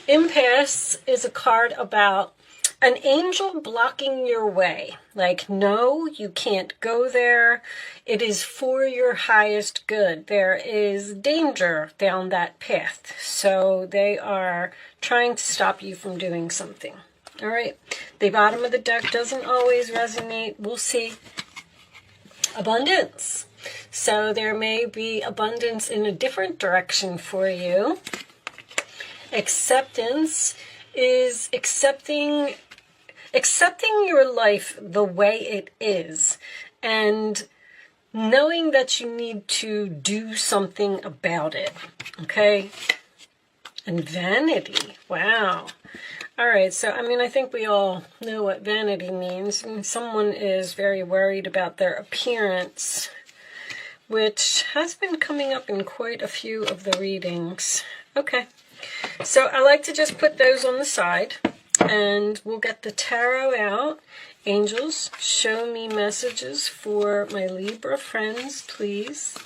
Impasse is a card about an angel blocking your way. Like, no, you can't go there. It is for your highest good. There is danger down that path. So they are trying to stop you from doing something. All right. The bottom of the deck doesn't always resonate. We'll see. Abundance. So there may be abundance in a different direction for you. Acceptance is accepting your life the way it is and knowing that you need to do something about it. Okay? And vanity. Wow. All right, so I think we all know what vanity means. Someone is very worried about their appearance, which has been coming up in quite a few of the readings. Okay. So I like to just put those on the side, and we'll get the tarot out. Angels, show me messages for my Libra friends, please.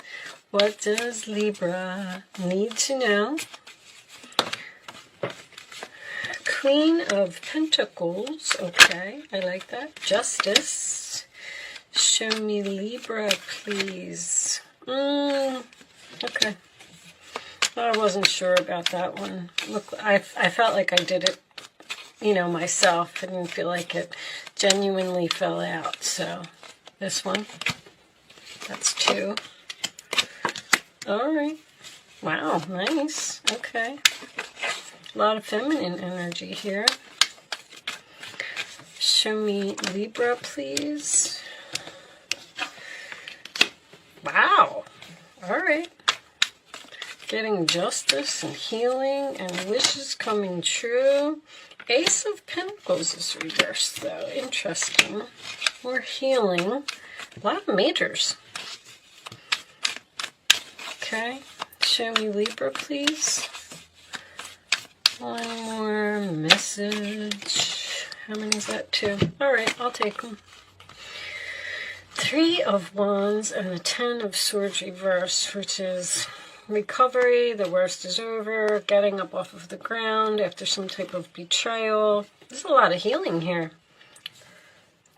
What does Libra need to know? Queen of Pentacles. Okay, I like that. Justice. Show me Libra, please. Okay. I wasn't sure about that one. Look, I felt like I did it, myself. I didn't feel like it genuinely fell out. So, this one. That's 2. All right. Wow, nice. Okay. A lot of feminine energy here. Show me Libra, please. Wow. All right. Getting justice and healing and wishes coming true. Ace of Pentacles is reversed, though. Interesting. More healing. A lot of majors. Okay. Show me Libra, please. One more message. How many is that? 2. All right, I'll take them. 3 of Wands and the 10 of Swords reversed, which is recovery, the worst is over, getting up off of the ground after some type of betrayal. There's a lot of healing here.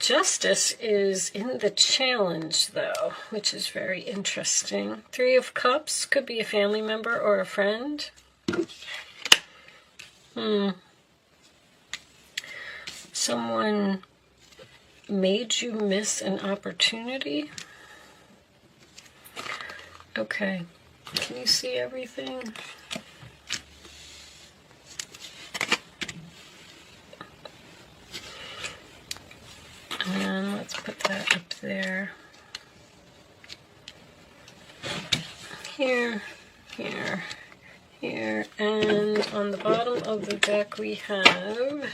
Justice is in the challenge, though, which is very interesting. 3 of Cups could be a family member or a friend. Someone made you miss an opportunity. Okay. Can you see everything? And let's put that up there. Here, here, here. And on the bottom of the deck we have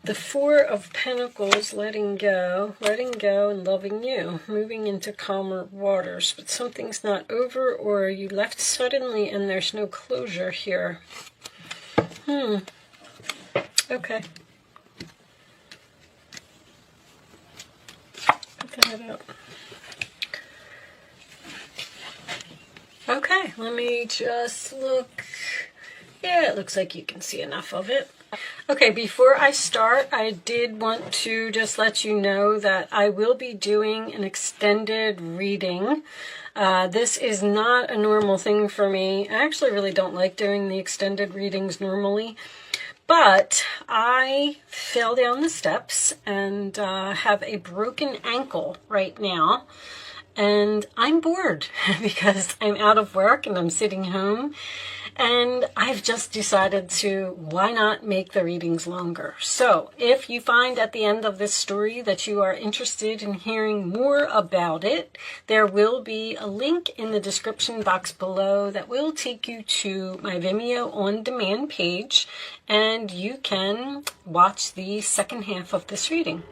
the 4 of Pentacles, letting go and loving you, moving into calmer waters. But something's not over, or you left suddenly and there's no closure here. Okay. Put that up. Okay, let me just look. Yeah, it looks like you can see enough of it. Okay, before I start, I did want to just let you know that I will be doing an extended reading. This is not a normal thing for me. I actually really don't like doing the extended readings normally, but I fell down the steps and have a broken ankle right now. And I'm bored because I'm out of work and I'm sitting home. And I've just decided to, why not make the readings longer? So if you find at the end of this story that you are interested in hearing more about it, there will be a link in the description box below that will take you to my Vimeo on demand page, and you can watch the second half of this reading.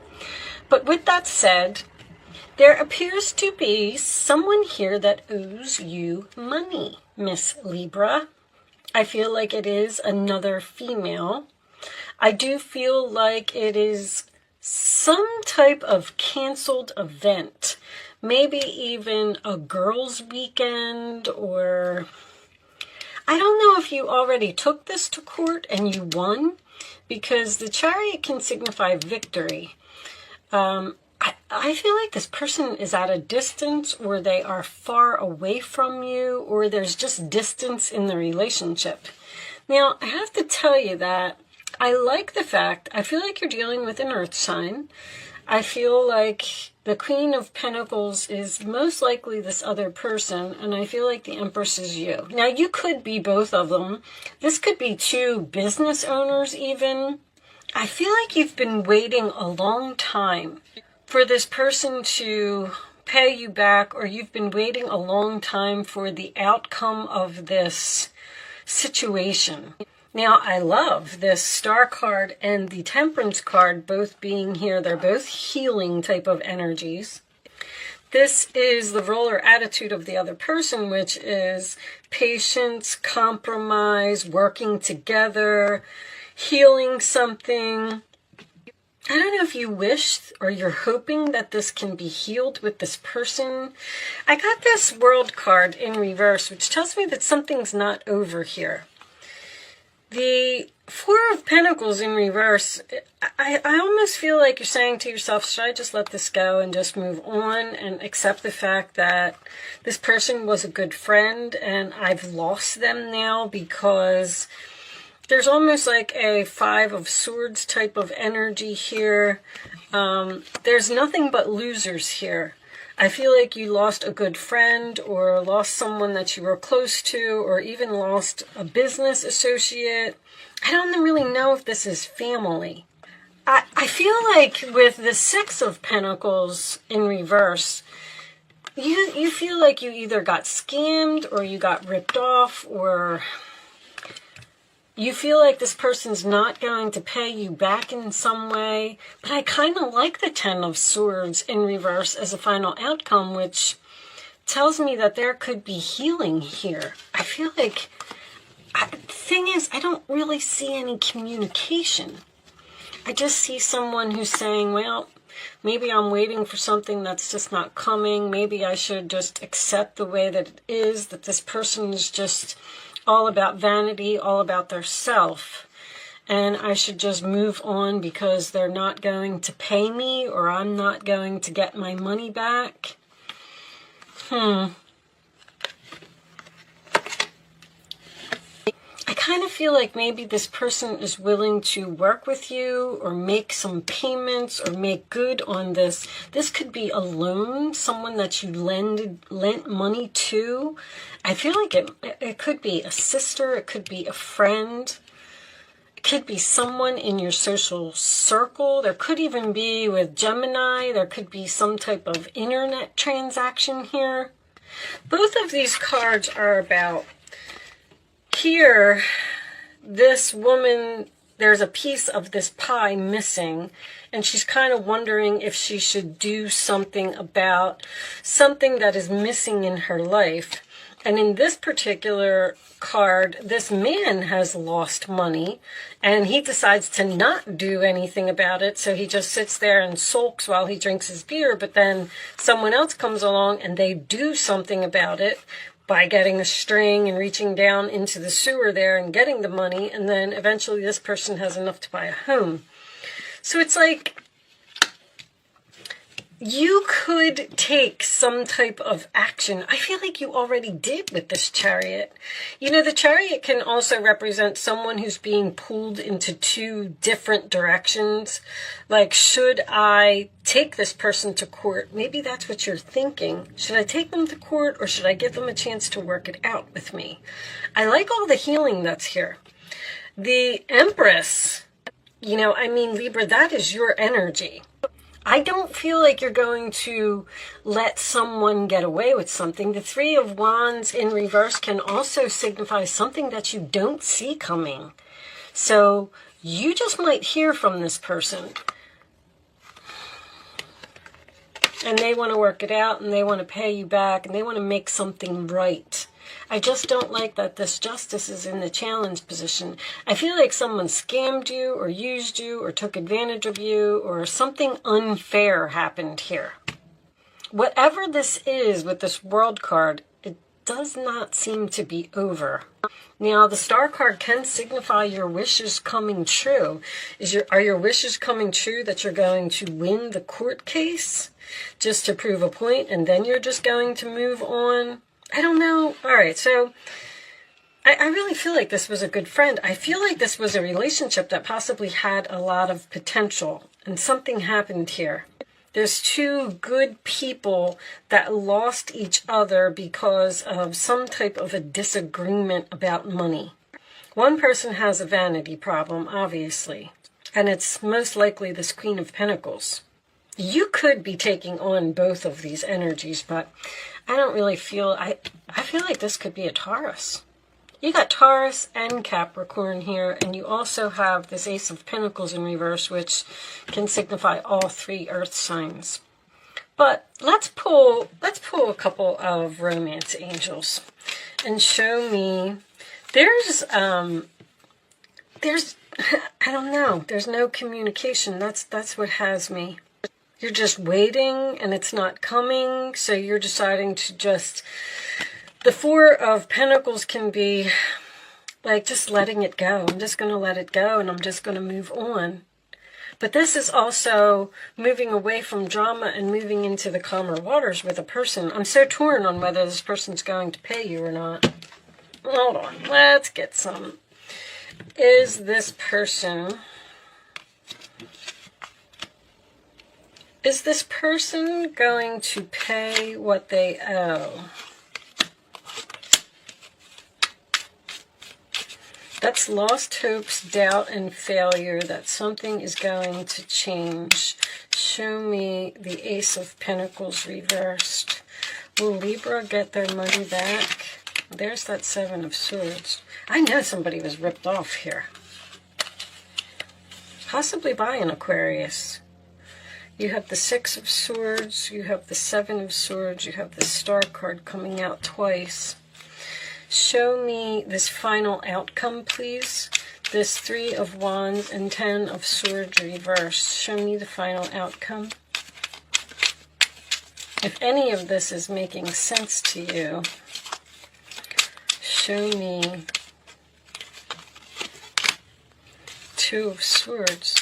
But with that said, there appears to be someone here that owes you money, Miss Libra. I feel like it is another female. I do feel like it is some type of canceled event. Maybe even a girls' weekend, or I don't know if you already took this to court and you won, because the Chariot can signify victory. I feel like this person is at a distance, or they are far away from you, or there's just distance in the relationship. Now, I have to tell you that I like the fact, I feel like you're dealing with an earth sign. I feel like the Queen of Pentacles is most likely this other person, and I feel like the Empress is you. Now, you could be both of them. This could be two business owners even. I feel like you've been waiting a long time for this person to pay you back, or you've been waiting a long time for the outcome of this situation. Now, I love this Star card and the Temperance card both being here. They're both healing type of energies. This is the role or attitude of the other person, which is patience, compromise, working together, healing something. I don't know if you wish or you're hoping that this can be healed with this person. I got this World card in reverse, which tells me that something's not over here. The Four of Pentacles in reverse, I almost feel like you're saying to yourself, should I just let this go and just move on and accept the fact that this person was a good friend and I've lost them now, because there's almost like a Five of Swords type of energy here. There's nothing but losers here. I feel like you lost a good friend, or lost someone that you were close to, or even lost a business associate. I don't really know if this is family. I feel like with the Six of Pentacles in reverse, you feel like you either got scammed or you got ripped off, or you feel like this person's not going to pay you back in some way. But I kind of like the Ten of Swords in reverse as a final outcome, which tells me that there could be healing here. I feel like, the thing is, I don't really see any communication. I just see someone who's saying, well, maybe I'm waiting for something that's just not coming. Maybe I should just accept the way that it is, that this person is just all about vanity, all about their self, and I should just move on because they're not going to pay me, or I'm not going to get my money back. I kind of feel like maybe this person is willing to work with you, or make some payments, or make good on this. This could be a loan, someone that you lent money to. I feel like it could be a sister, it could be a friend, it could be someone in your social circle. There could even be, with Gemini, there could be some type of internet transaction here. Both of these cards are about, here, this woman, there's a piece of this pie missing, and she's kind of wondering if she should do something about something that is missing in her life. And in this particular card, this man has lost money, and he decides to not do anything about it. So he just sits there and sulks while he drinks his beer. But then someone else comes along and they do something about it by getting a string and reaching down into the sewer there and getting the money. And then eventually this person has enough to buy a home. So it's like, you could take some type of action. I feel like you already did with this Chariot. You know, the Chariot can also represent someone who's being pulled into two different directions. Like, should I take this person to court? Maybe that's what you're thinking. Should I take them to court, or should I give them a chance to work it out with me? I like all the healing that's here. The Empress, you know, I mean, Libra, that is your energy. I don't feel like you're going to let someone get away with something. The Three of Wands in reverse can also signify something that you don't see coming. So you just might hear from this person, and they want to work it out, and they want to pay you back, and they want to make something right. I just don't like that this Justice is in the challenge position. I feel like someone scammed you, or used you, or took advantage of you, or something unfair happened here. Whatever this is with this World card, does not seem to be over. Now, the Star card can signify your wishes coming true. Are your wishes coming true that you're going to win the court case just to prove a point, and then you're just going to move on? I don't know. All right, so I really feel like this was a good friend. I feel like this was a relationship that possibly had a lot of potential, and something happened here. There's two good people that lost each other because of some type of a disagreement about money. One person has a vanity problem, obviously, and it's most likely this Queen of Pentacles. You could be taking on both of these energies, but I don't really feel, I feel like this could be a Taurus. You got Taurus and Capricorn here, and you also have this Ace of Pentacles in reverse, which can signify all three earth signs. But let's pull a couple of romance angels and show me. There's I don't know, there's no communication. That's what has me. You're just waiting and it's not coming, so you're deciding to just... The Four of Pentacles can be like just letting it go. I'm just going to let it go and I'm just going to move on. But this is also moving away from drama and moving into the calmer waters with a person. I'm so torn on whether this person's going to pay you or not. Hold on. Let's get some. Is this person going to pay what they owe? That's lost hopes, doubt, and failure, that something is going to change. Show me the Ace of Pentacles reversed. Will Libra get their money back? There's that Seven of Swords. I know somebody was ripped off here. Possibly by an Aquarius. You have the Six of Swords, you have the Seven of Swords, you have the Star card coming out twice. Show me this final outcome, please. This Three of Wands and Ten of Swords reversed. Show me the final outcome. If any of this is making sense to you, show me Two of Swords.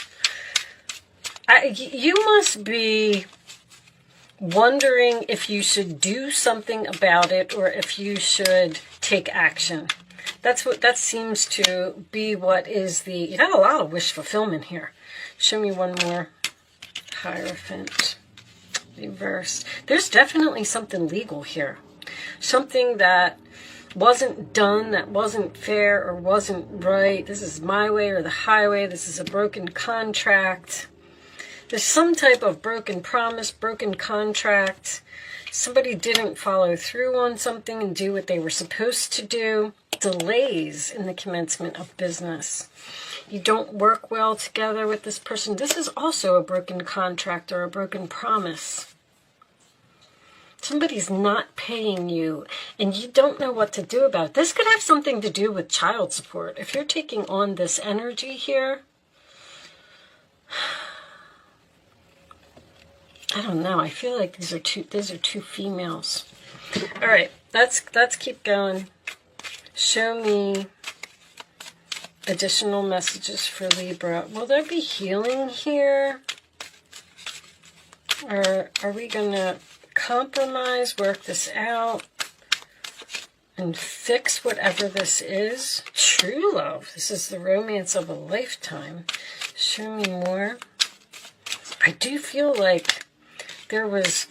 You must be wondering if you should do something about it or if you should take action. That seems to be what is the... You got a lot of wish fulfillment here. Show me one more. Hierophant. Reversed. There's definitely something legal here. Something that wasn't done, that wasn't fair or wasn't right. This is my way or the highway. This is a broken contract. There's some type of broken promise, broken contract. Somebody didn't follow through on something and do what they were supposed to do. Delays in the commencement of business. You don't work well together with this person. This is also a broken contract or a broken promise. Somebody's not paying you and you don't know what to do about it. This could have something to do with child support. If you're taking on this energy here, I don't know. I feel like these are two females. All right, let's keep going. Show me additional messages for Libra. Will there be healing here? Or are we going to compromise, work this out, and fix whatever this is? True love. This is the romance of a lifetime. Show me more. I do feel like there was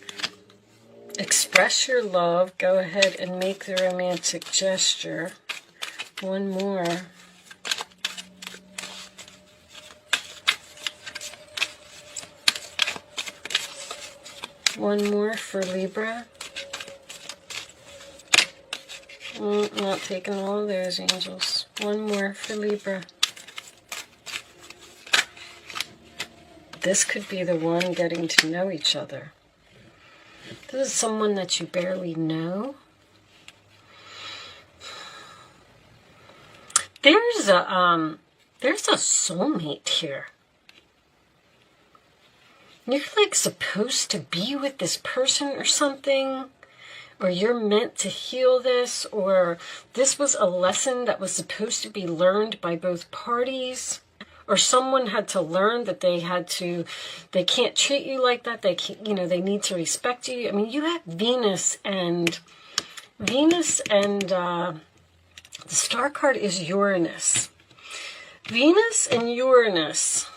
express your love. Go ahead and make the romantic gesture. One more. One more for Libra. Not taking all of those, angels. One more for Libra. This could be the one getting to know each other. This is someone that you barely know. There's a soulmate here. You're like supposed to be with this person or something, or you're meant to heal this, or this was a lesson that was supposed to be learned by both parties, or someone had to learn that they can't treat you like that. They can't, they need to respect you. I mean, you have Venus and the star card is Uranus. Venus and Uranus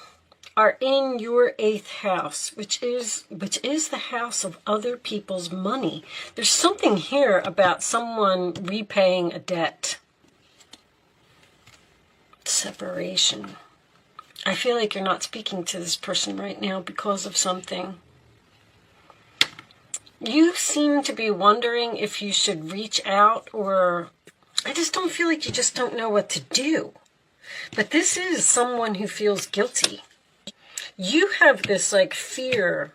are in your 8th house, which is the house of other people's money. There's something here about someone repaying a debt. Separation. I feel like you're not speaking to this person right now because of something. You seem to be wondering if you should reach out, or I just don't feel like you just don't know what to do. But this is someone who feels guilty. You have this like fear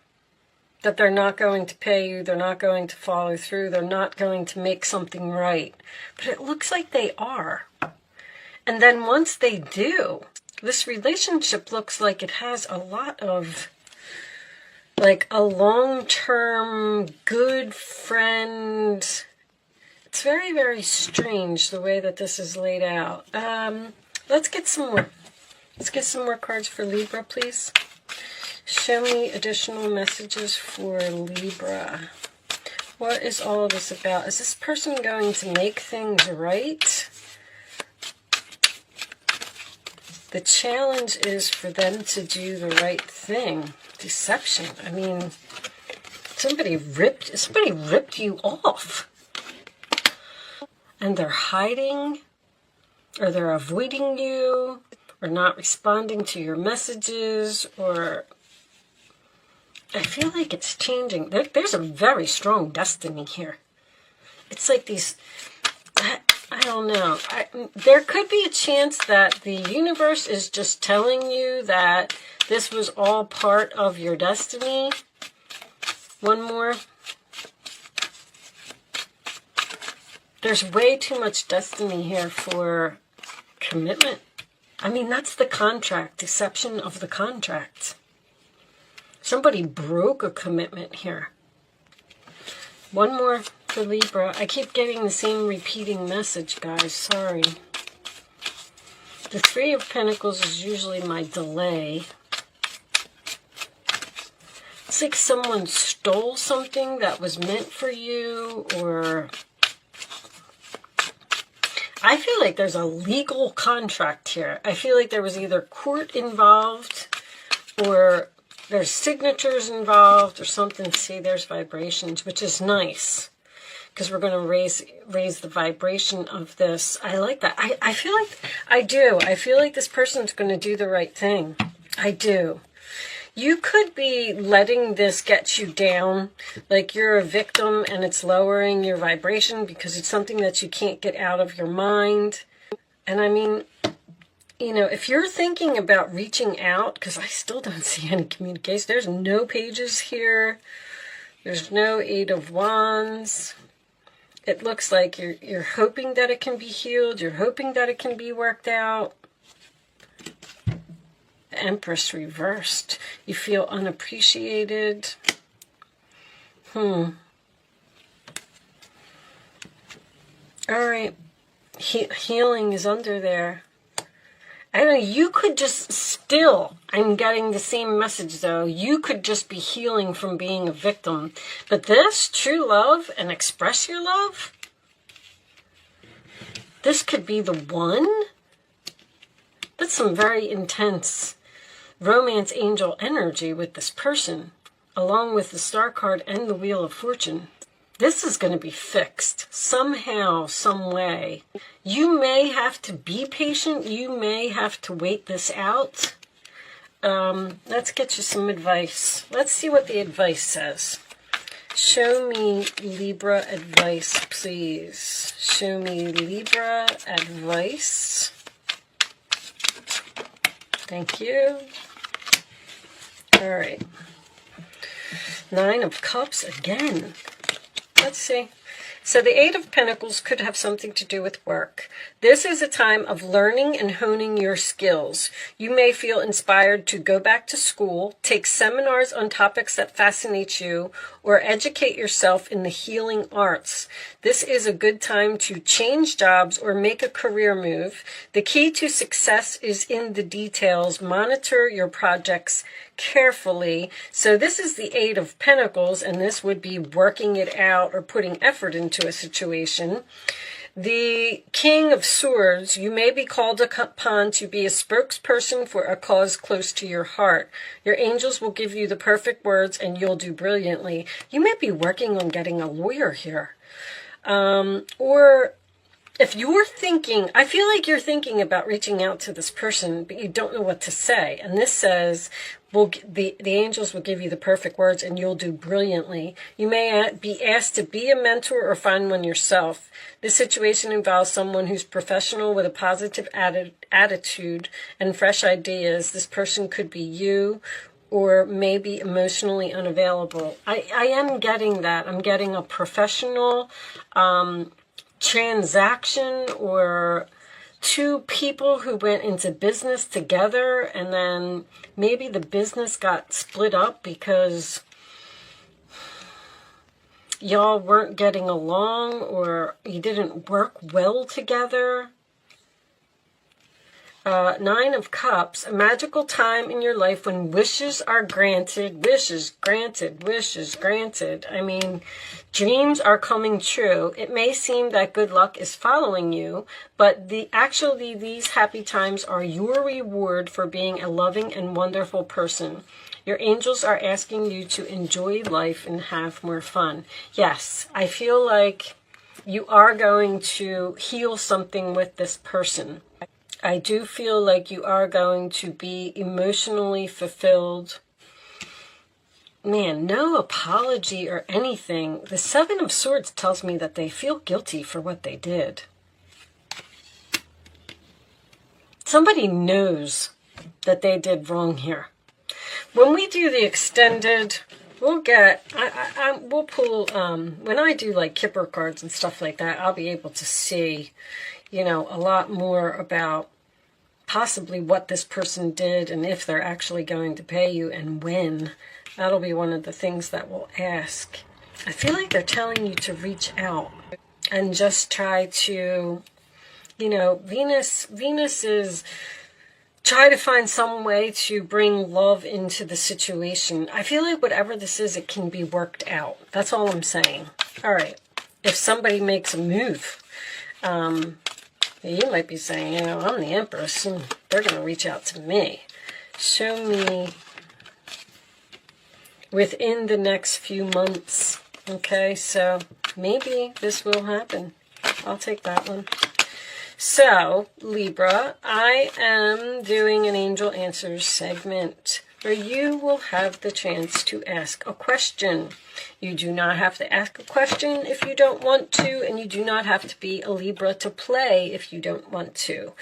that they're not going to pay you, they're not going to follow through, they're not going to make something right. But it looks like they are. And then once they do, this relationship looks like it has a lot of, like a long-term good friend. It's very, very strange the way that this is laid out. Let's get some more. Let's get some more cards for Libra, please. Show me additional messages for Libra. What is all of this about? Is this person going to make things right? The challenge is for them to do the right thing. Deception. I mean, somebody ripped you off. And they're hiding, or they're avoiding you, or not responding to your messages, or I feel like it's changing. There's a very strong destiny here. It's like these, I don't know. There could be a chance that the universe is just telling you that this was all part of your destiny. One more. There's way too much destiny here for commitment. I mean, that's the contract, deception of the contract. Somebody broke a commitment here. One more for Libra. I keep getting the same repeating message, guys. Sorry. The Three of Pentacles is usually my delay. It's like someone stole something that was meant for you, or I feel like there's a legal contract here. I feel like there was either court involved, or there's signatures involved, or something. See, there's vibrations, which is nice, because we're going to raise the vibration of this. I like that. I feel like, I do. I feel like this person's going to do the right thing. I do. You could be letting this get you down, like you're a victim and it's lowering your vibration because it's something that you can't get out of your mind. And I mean, if you're thinking about reaching out, because I still don't see any communication. There's no pages here. There's no Eight of Wands. It looks like you're hoping that it can be healed. You're hoping that it can be worked out. Empress reversed. You feel unappreciated. All right. Healing is under there. I don't know. You could just still, I'm getting the same message though. You could just be healing from being a victim. But this, true love and express your love, this could be the one. That's some very intense romance angel energy with this person, along with the Star card and the Wheel of Fortune. This is going to be fixed somehow, some way. You may have to be patient. You may have to wait this out. Let's get you some advice. Let's see what the advice says. Show me Libra advice, please. Show me Libra advice. Thank you. All right. Nine of Cups again. Let's see. So the Eight of Pentacles could have something to do with work. This is a time of learning and honing your skills. You may feel inspired to go back to school, take seminars on topics that fascinate you, or educate yourself in the healing arts. This is a good time to change jobs or make a career move. The key to success is in the details. Monitor your projects carefully. So this is the Eight of Pentacles, and this would be working it out or putting effort into a situation. The King of Swords, you may be called upon to be a spokesperson for a cause close to your heart. Your angels will give you the perfect words and you'll do brilliantly. You may be working on getting a lawyer here. Or if you're thinking, I feel like you're thinking about reaching out to this person, but you don't know what to say. And this says, the angels will give you the perfect words and you'll do brilliantly. You may be asked to be a mentor or find one yourself. This situation involves someone who's professional with a positive attitude and fresh ideas. This person could be you, or maybe emotionally unavailable. I am getting that. I'm getting a professional transaction, or two people who went into business together and then maybe the business got split up because y'all weren't getting along or you didn't work well together. Nine of Cups, a magical time in your life when wishes are granted, wishes granted, wishes granted. I mean, dreams are coming true. It may seem that good luck is following you, but actually these happy times are your reward for being a loving and wonderful person. Your angels are asking you to enjoy life and have more fun. Yes, I feel like you are going to heal something with this person. I do feel like you are going to be emotionally fulfilled. Man, no apology or anything. The Seven of Swords tells me that they feel guilty for what they did. Somebody knows that they did wrong here. When we do the extended, we'll get, we'll pull, when I do like Kipper cards and stuff like that, I'll be able to see, you know, a lot more about possibly what this person did and if they're actually going to pay you and when. That'll be one of the things that we'll ask. I feel like they're telling you to reach out and just try to, you know, Venus is try to find some way to bring love into the situation. I feel like whatever this is, it can be worked out. That's all I'm saying. All right. If somebody makes a move, you might be saying, you know, I'm the Empress and they're going to reach out to me. Show me within the next few months. Okay, so maybe this will happen. I'll take that one. So, Libra, I am doing an Angel Answers segment where you will have the chance to ask a question. You do not have to ask a question if you don't want to, and you do not have to be a Libra to play if you don't want to.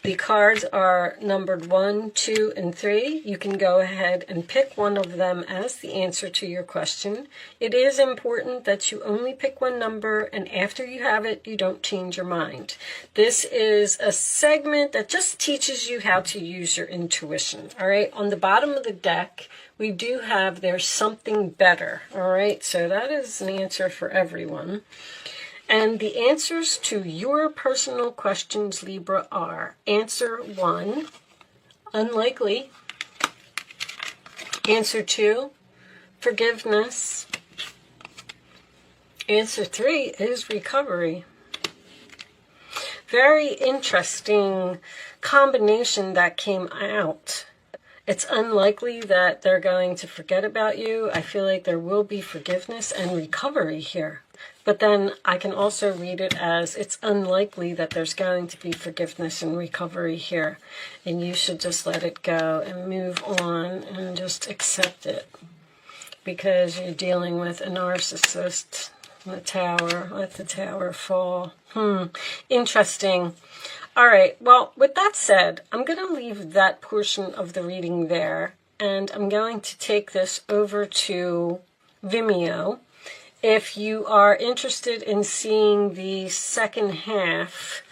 The cards are numbered 1, 2, and 3. You can go ahead and pick one of them as the answer to your question. It is important that you only pick one number, and after you have it, you don't change your mind. This is a segment that just teaches you how to use your intuition. All right, on the bottom of the deck, we do have there's something better. All right, so that is an answer for everyone. And the answers to your personal questions, Libra, are answer 1, unlikely. Answer 2, forgiveness. Answer 3 is recovery. Very interesting combination that came out. It's unlikely that they're going to forget about you. I feel like there will be forgiveness and recovery here. But then I can also read it as it's unlikely that there's going to be forgiveness and recovery here. And you should just let it go and move on and just accept it. Because you're dealing with a narcissist. The Tower. Let the Tower fall. Interesting. All right, well, with that said, I'm going to leave that portion of the reading there, and I'm going to take this over to Vimeo, If you are interested in seeing the second half,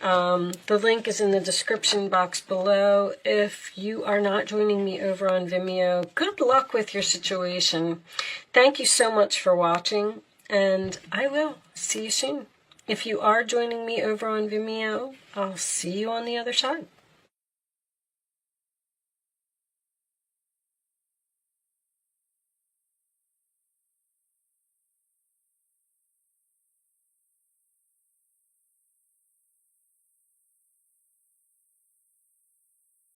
the link is in the description box below. If you are not joining me over on Vimeo, good luck with your situation. Thank you so much for watching, and I will see you soon. If you are joining me over on Vimeo, I'll see you on the other side.